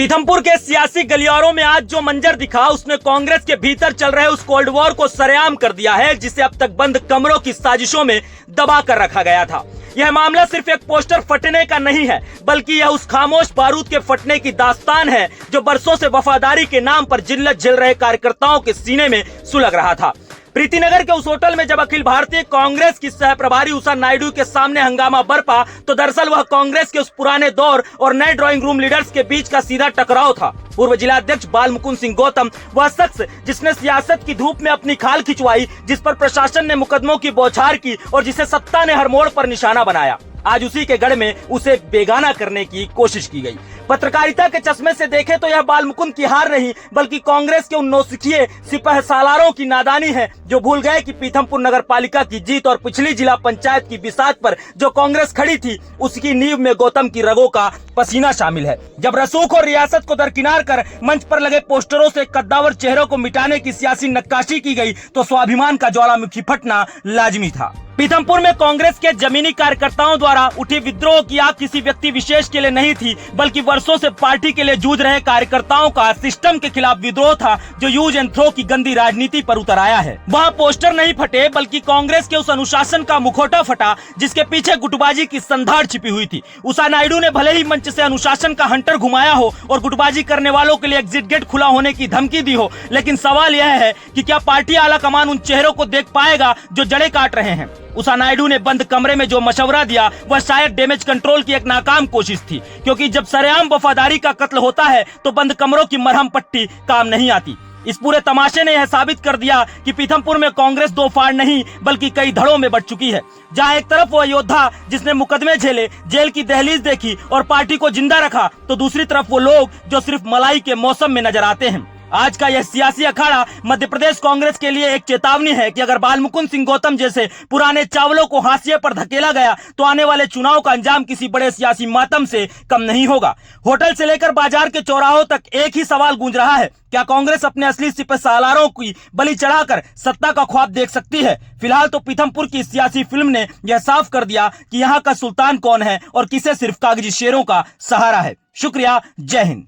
पीथमपुर के सियासी गलियारों में आज जो मंजर दिखा उसने कांग्रेस के भीतर चल रहे उस कोल्ड वॉर को सरेआम कर दिया है जिसे अब तक बंद कमरों की साजिशों में दबा कर रखा गया था। यह मामला सिर्फ एक पोस्टर फटने का नहीं है बल्कि यह उस खामोश बारूद के फटने की दास्तान है जो बरसों से वफादारी के नाम पर जिल्लत झेल रहे कार्यकर्ताओं के सीने में सुलग रहा था। प्रीतिनगर के उस होटल में जब अखिल भारतीय कांग्रेस की सह प्रभारी उषा नायडू के सामने हंगामा बरपा तो दरअसल वह कांग्रेस के उस पुराने दौर और नए ड्राइंग रूम लीडर्स के बीच का सीधा टकराव था। पूर्व जिला अध्यक्ष बाल मुकुंद सिंह गौतम वह शख्स जिसने सियासत की धूप में अपनी खाल खिंचवाई, जिस पर प्रशासन ने मुकदमों की बौछार की और जिसे सत्ता ने हर मोड़ पर निशाना बनाया, आज उसी के गढ़ में उसे बेगाना करने की कोशिश की गई। पत्रकारिता के चश्मे से देखे तो यह बाल मुकुंद की हार नहीं बल्कि कांग्रेस के उन नौसिखिए सिपह सालारों की नादानी है जो भूल गए कि पीथमपुर नगर पालिका की जीत और पिछली जिला पंचायत की बिसात पर जो कांग्रेस खड़ी थी उसकी नींव में गौतम की रगों का पसीना शामिल है। जब रसूख और रियासत को दरकिनार कर मंच पर लगे पोस्टरों से कद्दावर चेहरों को मिटाने की सियासी नक्काशी की गई तो स्वाभिमान का ज्वालामुखी फटना लाजमी था। पीथमपुर में कांग्रेस के जमीनी कार्यकर्ताओं द्वारा उठी विद्रोह की आग किसी व्यक्ति विशेष के लिए नहीं थी बल्कि वर्षों से पार्टी के लिए जूझ रहे कार्यकर्ताओं का सिस्टम के खिलाफ विद्रोह था जो यूज एंड थ्रो की गंदी राजनीति पर उतर आया है। वहाँ पोस्टर नहीं फटे बल्कि कांग्रेस के उस अनुशासन का मुखौटा फटा जिसके पीछे गुटबाजी की संधार छिपी हुई थी। उषा नायडू ने भले ही मंच से अनुशासन का हंटर घुमाया हो और गुटबाजी करने वालों के लिए एग्जिट गेट खुला होने की धमकी दी हो, लेकिन सवाल यह है कि क्या पार्टी आला कमान उन चेहरों को देख पाएगा जो जड़ें काट रहे हैं। उषा नायडू ने बंद कमरे में जो मशवरा दिया वह शायद डैमेज कंट्रोल की एक नाकाम कोशिश थी, क्योंकि जब सरेआम वफादारी का कत्ल होता है तो बंद कमरों की मरहम पट्टी काम नहीं आती। इस पूरे तमाशे ने यह साबित कर दिया कि पीथमपुर में कांग्रेस दो फाड़ नहीं बल्कि कई धड़ों में बढ़ चुकी है। जहां एक तरफ वह योद्धा जिसने मुकदमे झेले, जेल की दहलीज देखी और पार्टी को जिंदा रखा, तो दूसरी तरफ वो लोग जो सिर्फ मलाई के मौसम में नजर आते हैं। आज का यह सियासी अखाड़ा मध्य प्रदेश कांग्रेस के लिए एक चेतावनी है कि अगर बाल मुकुंद सिंह गौतम जैसे पुराने चावलों को हाशिए पर धकेला गया तो आने वाले चुनाव का अंजाम किसी बड़े सियासी मातम से कम नहीं होगा। होटल से लेकर बाजार के चौराहों तक एक ही सवाल गूंज रहा है, क्या कांग्रेस अपने असली सिपह सालारों की बलि चढ़ाकर सत्ता का ख्वाब देख सकती है? फिलहाल तो पीथमपुर की सियासी फिल्म ने यह साफ कर दिया कि यहाँ का सुल्तान कौन है और किसे सिर्फ कागजी शेरों का सहारा है। शुक्रिया, जय हिंद।